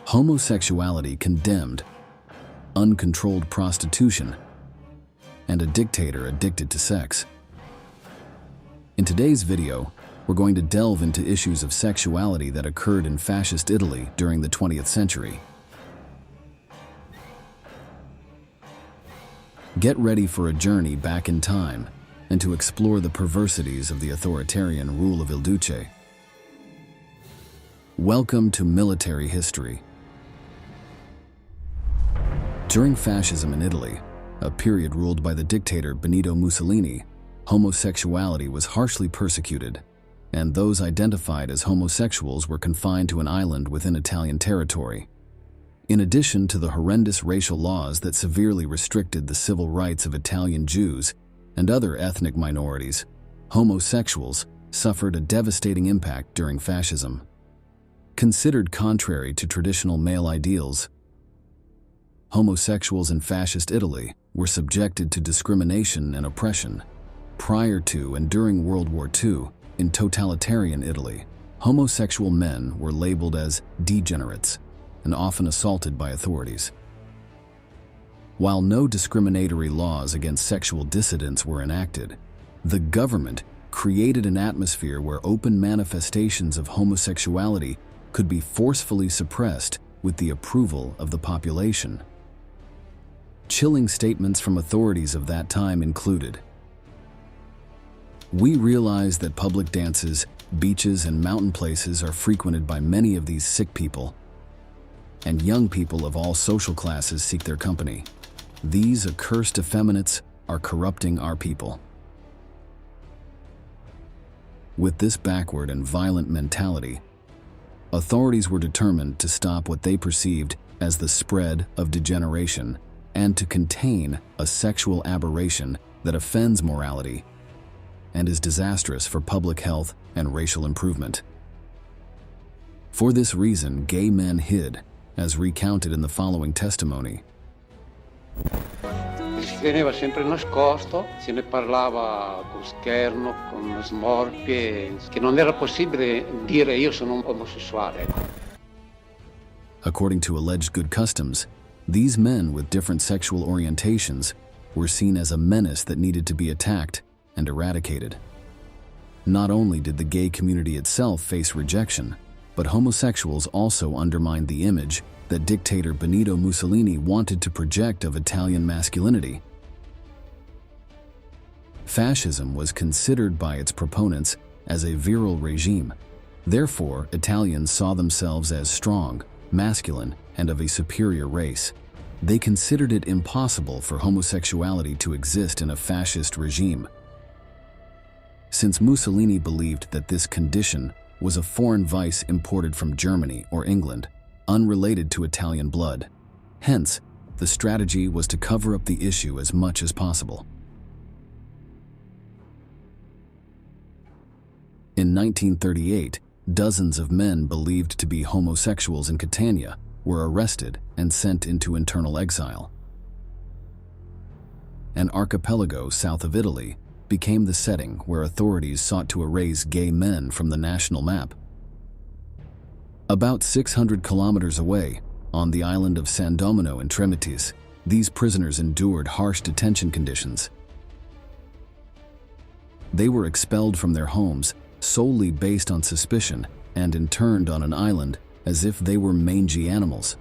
homosexuality condemned, uncontrolled prostitution, and a dictator addicted to sex. In today's video, we're going to delve into issues of sexuality that occurred in fascist Italy during the 20th century. Get ready for a journey back in time and to explore the perversities of the authoritarian rule of Il Duce. Welcome to military history. During fascism in Italy, a period ruled by the dictator Benito Mussolini, homosexuality was harshly persecuted, and those identified as homosexuals were confined to an island within Italian territory. In addition to the horrendous racial laws that severely restricted the civil rights of Italian Jews and other ethnic minorities, homosexuals suffered a devastating impact during fascism. Considered contrary to traditional male ideals, homosexuals in fascist Italy were subjected to discrimination and oppression. Prior to and during World War II, in totalitarian Italy, homosexual men were labeled as degenerates and often assaulted by authorities. While no discriminatory laws against sexual dissidents were enacted, the government created an atmosphere where open manifestations of homosexuality could be forcefully suppressed with the approval of the population. Chilling statements from authorities of that time included, "We realize that public dances, beaches, and mountain places are frequented by many of these sick people, and young people of all social classes seek their company. These accursed effeminates are corrupting our people." With this backward and violent mentality, authorities were determined to stop what they perceived as the spread of degeneration and to contain a sexual aberration that offends morality and is disastrous for public health and racial improvement. For this reason, gay men hid, as recounted in the following testimony. Si teneva sempre nascosto, se ne parlava con scherno, con smorfie, che non era possibile dire io sono omosessuale. According to alleged good customs, these men with different sexual orientations were seen as a menace that needed to be attacked and eradicated. Not only did the gay community itself face rejection, but homosexuals also undermined the image that dictator Benito Mussolini wanted to project of Italian masculinity. Fascism was considered by its proponents as a virile regime. Therefore, Italians saw themselves as strong, masculine, and of a superior race. They considered it impossible for homosexuality to exist in a fascist regime. Since Mussolini believed that this condition was a foreign vice imported from Germany or England, unrelated to Italian blood. Hence, the strategy was to cover up the issue as much as possible. In 1938, dozens of men believed to be homosexuals in Catania were arrested and sent into internal exile. An archipelago south of Italy became the setting where authorities sought to erase gay men from the national map. About 600 kilometers away, on the island of San Domino in Tremitis, these prisoners endured harsh detention conditions. They were expelled from their homes solely based on suspicion and interned on an island as if they were mangy animals.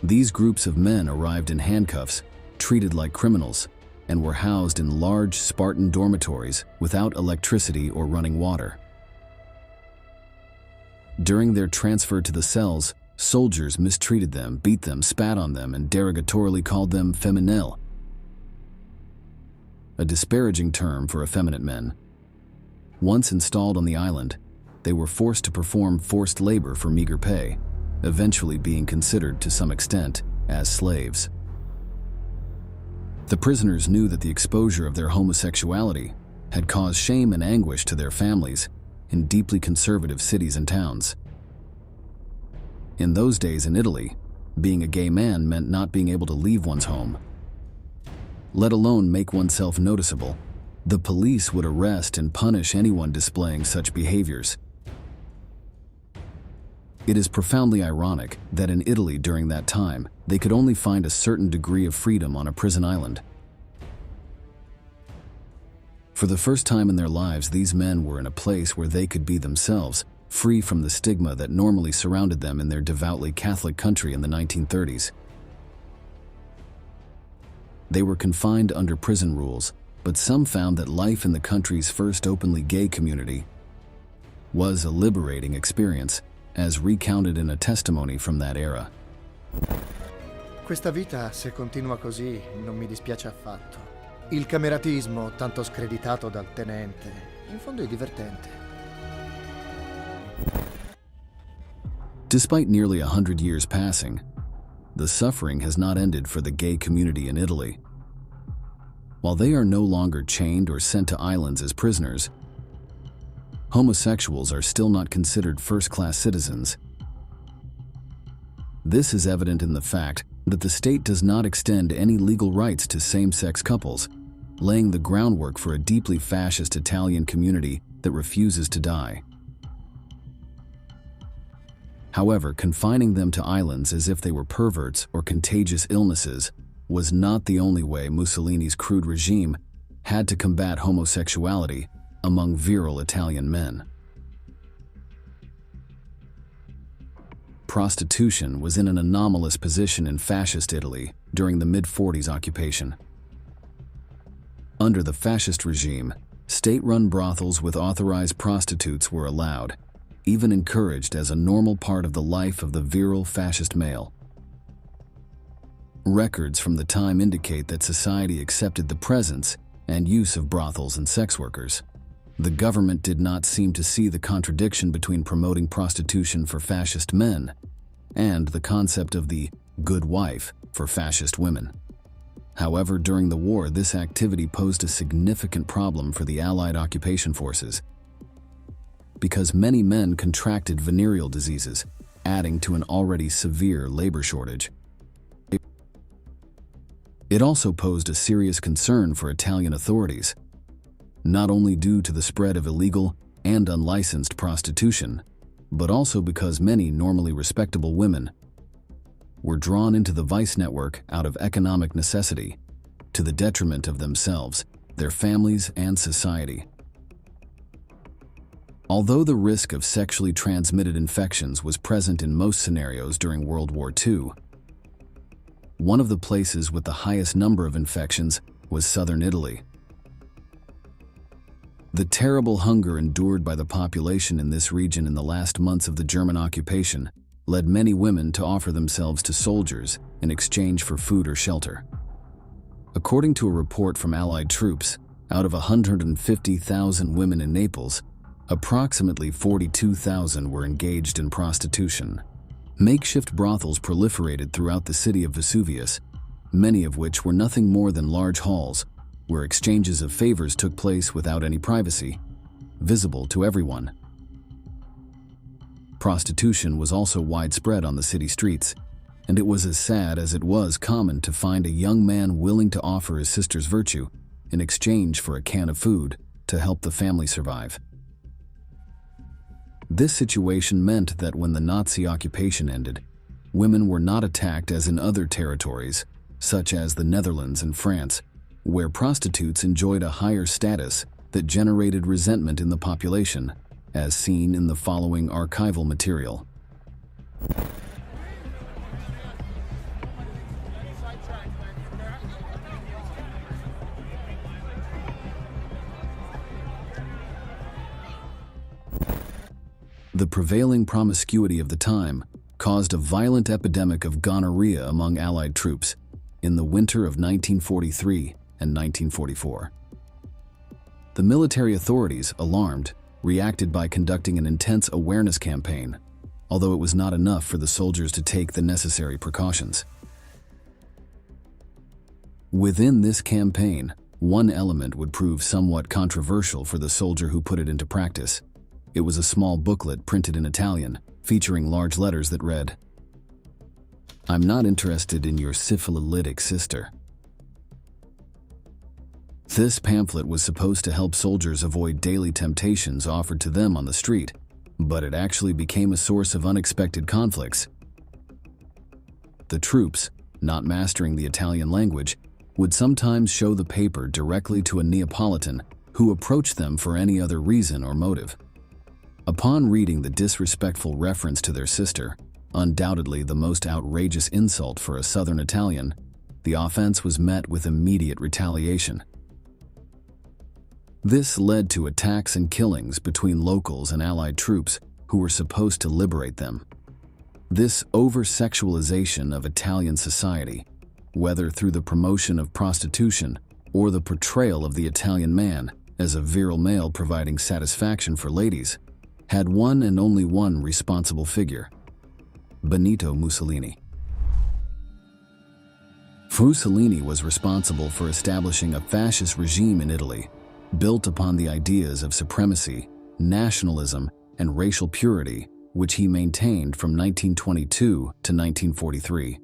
These groups of men arrived in handcuffs, treated like criminals, and were housed in large Spartan dormitories without electricity or running water. During their transfer to the cells, soldiers mistreated them, beat them, spat on them, and derogatorily called them femminile, a disparaging term for effeminate men. Once installed on the island, they were forced to perform forced labor for meager pay, eventually being considered to some extent as slaves. The prisoners knew that the exposure of their homosexuality had caused shame and anguish to their families in deeply conservative cities and towns. In those days in Italy, being a gay man meant not being able to leave one's home, let alone make oneself noticeable. The police would arrest and punish anyone displaying such behaviors. It is profoundly ironic that in Italy during that time, they could only find a certain degree of freedom on a prison island. For the first time in their lives, these men were in a place where they could be themselves, free from the stigma that normally surrounded them in their devoutly Catholic country in the 1930s. They were confined under prison rules, but some found that life in the country's first openly gay community was a liberating experience, as recounted in a testimony from that era. Questa vita, se continua così, non mi dispiace affatto. Il cameratismo, tanto screditato dal tenente, in fondo è divertente. Despite nearly 100 years passing, the suffering has not ended for the gay community in Italy. While they are no longer chained or sent to islands as prisoners, homosexuals are still not considered first-class citizens. This is evident in the fact that the state does not extend any legal rights to same-sex couples, laying the groundwork for a deeply fascist Italian community that refuses to die. However, confining them to islands as if they were perverts or contagious illnesses was not the only way Mussolini's crude regime had to combat homosexuality among virile Italian men. Prostitution was in an anomalous position in fascist Italy during the mid-40s occupation. Under the fascist regime, state-run brothels with authorized prostitutes were allowed, even encouraged as a normal part of the life of the virile fascist male. Records from the time indicate that society accepted the presence and use of brothels and sex workers. The government did not seem to see the contradiction between promoting prostitution for fascist men and the concept of the good wife for fascist women. However, during the war, this activity posed a significant problem for the Allied occupation forces, because many men contracted venereal diseases, adding to an already severe labor shortage. It also posed a serious concern for Italian authorities, not only due to the spread of illegal and unlicensed prostitution, but also because many normally respectable women were drawn into the vice network out of economic necessity, to the detriment of themselves, their families, and society. Although the risk of sexually transmitted infections was present in most scenarios during World War II, one of the places with the highest number of infections was southern Italy. The terrible hunger endured by the population in this region in the last months of the German occupation led many women to offer themselves to soldiers in exchange for food or shelter. According to a report from Allied troops, out of 150,000 women in Naples, approximately 42,000 were engaged in prostitution. Makeshift brothels proliferated throughout the city of Vesuvius, many of which were nothing more than large halls where exchanges of favors took place without any privacy, visible to everyone. Prostitution was also widespread on the city streets, and it was as sad as it was common to find a young man willing to offer his sister's virtue in exchange for a can of food to help the family survive. This situation meant that when the Nazi occupation ended, women were not attacked as in other territories, such as the Netherlands and France, where prostitutes enjoyed a higher status that generated resentment in the population, as seen in the following archival material. The prevailing promiscuity of the time caused a violent epidemic of gonorrhea among Allied troops in the winter of 1943 and 1944. The military authorities, alarmed, reacted by conducting an intense awareness campaign, although it was not enough for the soldiers to take the necessary precautions. Within this campaign, one element would prove somewhat controversial for the soldier who put it into practice. It was a small booklet printed in Italian, featuring large letters that read, "I'm not interested in your syphilitic sister." This pamphlet was supposed to help soldiers avoid daily temptations offered to them on the street, but it actually became a source of unexpected conflicts. The troops, not mastering the Italian language, would sometimes show the paper directly to a Neapolitan who approached them for any other reason or motive. Upon reading the disrespectful reference to their sister, undoubtedly the most outrageous insult for a Southern Italian, the offense was met with immediate retaliation. This led to attacks and killings between locals and Allied troops who were supposed to liberate them. This over-sexualization of Italian society, whether through the promotion of prostitution or the portrayal of the Italian man as a virile male providing satisfaction for ladies, had one and only one responsible figure: Benito Mussolini. Mussolini was responsible for establishing a fascist regime in Italy, built upon the ideas of supremacy, nationalism, and racial purity, which he maintained from 1922 to 1943.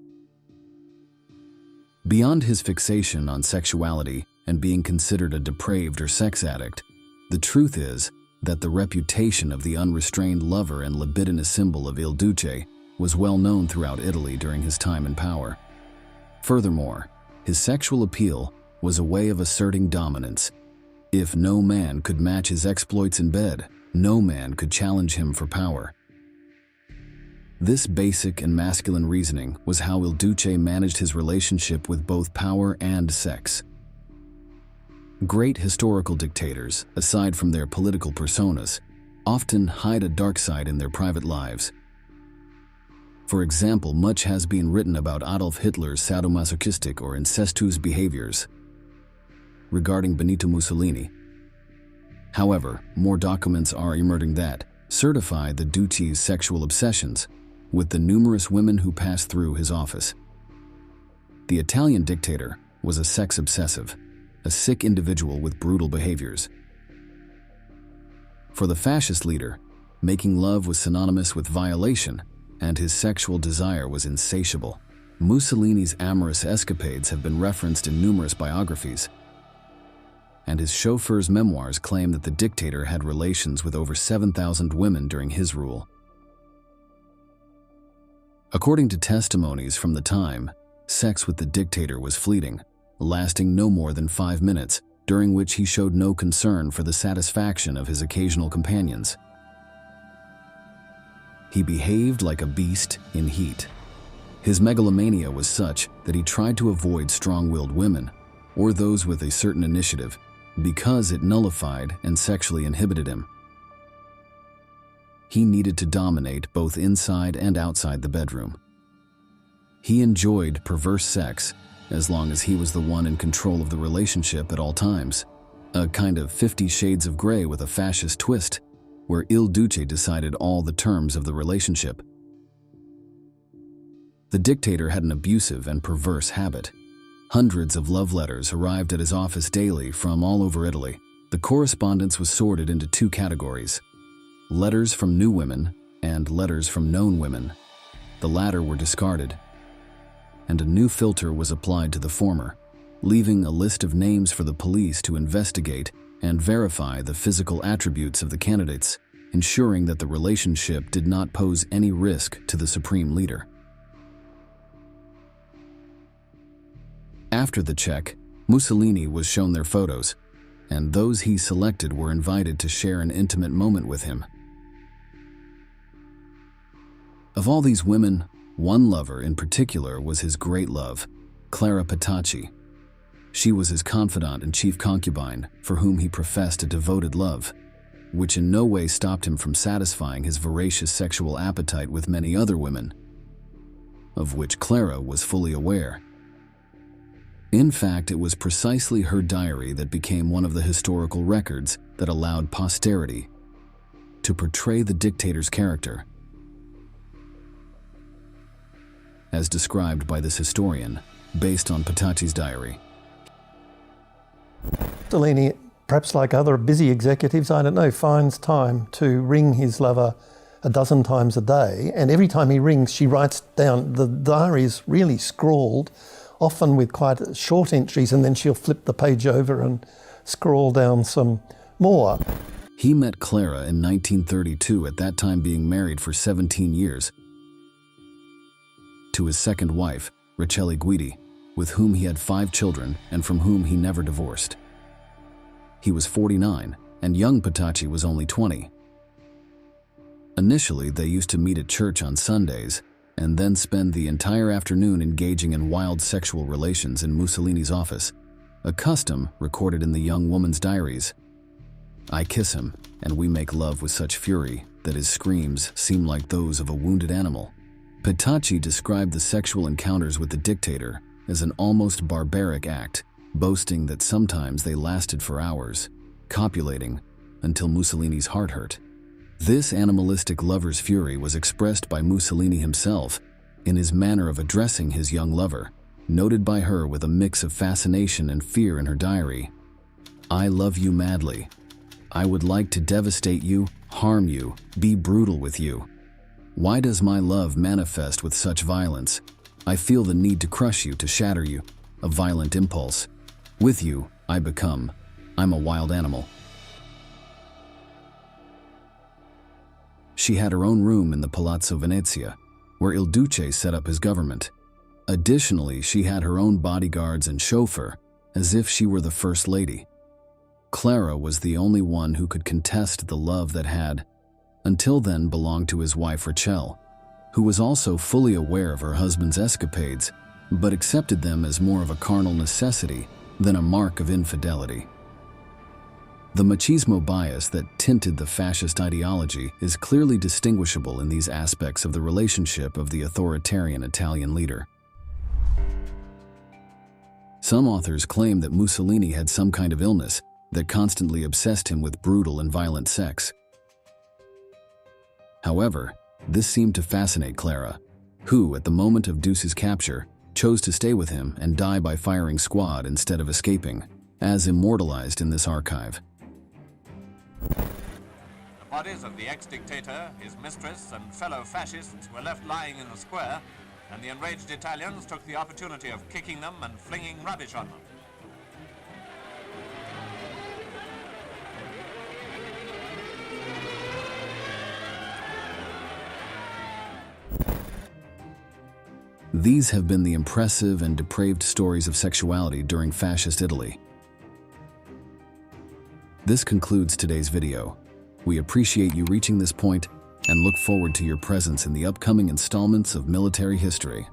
Beyond his fixation on sexuality and being considered a depraved or sex addict, the truth is that the reputation of the unrestrained lover and libidinous symbol of Il Duce was well known throughout Italy during his time in power. Furthermore, his sexual appeal was a way of asserting dominance. If no man could match his exploits in bed, no man could challenge him for power. This basic and masculine reasoning was how Il Duce managed his relationship with both power and sex. Great historical dictators, aside from their political personas, often hide a dark side in their private lives. For example, much has been written about Adolf Hitler's sadomasochistic or incestuous behaviors. Regarding Benito Mussolini, however, more documents are emerging that certify the Duce's sexual obsessions with the numerous women who passed through his office. The Italian dictator was a sex obsessive, a sick individual with brutal behaviors. For the fascist leader, making love was synonymous with violation, and his sexual desire was insatiable. Mussolini's amorous escapades have been referenced in numerous biographies, and his chauffeur's memoirs claim that the dictator had relations with over 7,000 women during his rule. According to testimonies from the time, sex with the dictator was fleeting, lasting no more than 5 minutes, during which he showed no concern for the satisfaction of his occasional companions. He behaved like a beast in heat. His megalomania was such that he tried to avoid strong-willed women, or those with a certain initiative, because it nullified and sexually inhibited him. He needed to dominate both inside and outside the bedroom. He enjoyed perverse sex as long as he was the one in control of the relationship at all times, a kind of 50 Shades of Grey with a fascist twist, where Il Duce decided all the terms of the relationship. The dictator had an abusive and perverse habit. Hundreds of love letters arrived at his office daily from all over Italy. The correspondence was sorted into 2 categories: letters from new women and letters from known women. The latter were discarded, and a new filter was applied to the former, leaving a list of names for the police to investigate and verify the physical attributes of the candidates, ensuring that the relationship did not pose any risk to the supreme leader. After the check, Mussolini was shown their photos, and those he selected were invited to share an intimate moment with him. Of all these women, one lover in particular was his great love, Clara Petacci. She was his confidant and chief concubine, for whom he professed a devoted love, which in no way stopped him from satisfying his voracious sexual appetite with many other women, of which Clara was fully aware. In fact, it was precisely her diary that became one of the historical records that allowed posterity to portray the dictator's character. As described by this historian, based on Petacci's diary. Mussolini, perhaps like other busy executives, I don't know, finds time to ring his lover a dozen times a day, and every time he rings, she writes down. The diary is really scrawled, often with quite short entries, and then she'll flip the page over and scroll down some more. He met Clara in 1932, at that time being married for 17 years, to his second wife, Rachele Guidi, with whom he had 5 children and from whom he never divorced. He was 49, and young Petacci was only 20. Initially, they used to meet at church on Sundays and then spend the entire afternoon engaging in wild sexual relations in Mussolini's office, a custom recorded in the young woman's diaries. I kiss him, and we make love with such fury that his screams seem like those of a wounded animal. Petacci described the sexual encounters with the dictator as an almost barbaric act, boasting that sometimes they lasted for hours, copulating until Mussolini's heart hurt. This animalistic lover's fury was expressed by Mussolini himself in his manner of addressing his young lover, noted by her with a mix of fascination and fear in her diary. I love you madly. I would like to devastate you, harm you, be brutal with you. Why does my love manifest with such violence? I feel the need to crush you, to shatter you, a violent impulse. With you, I'm a wild animal. She had her own room in the Palazzo Venezia, where Il Duce set up his government. Additionally, she had her own bodyguards and chauffeur, as if she were the First Lady. Clara was the only one who could contest the love that had, until then, belonged to his wife Rachele, who was also fully aware of her husband's escapades, but accepted them as more of a carnal necessity than a mark of infidelity. The machismo bias that tinted the fascist ideology is clearly distinguishable in these aspects of the relationship of the authoritarian Italian leader. Some authors claim that Mussolini had some kind of illness that constantly obsessed him with brutal and violent sex. However, this seemed to fascinate Clara, who, at the moment of Duce's capture, chose to stay with him and die by firing squad instead of escaping, as immortalized in this archive. The bodies of the ex-dictator, his mistress, and fellow fascists were left lying in the square, and the enraged Italians took the opportunity of kicking them and flinging rubbish on them. These have been the impressive and depraved stories of sexuality during fascist Italy. This concludes today's video. We appreciate you reaching this point and look forward to your presence in the upcoming installments of Military History.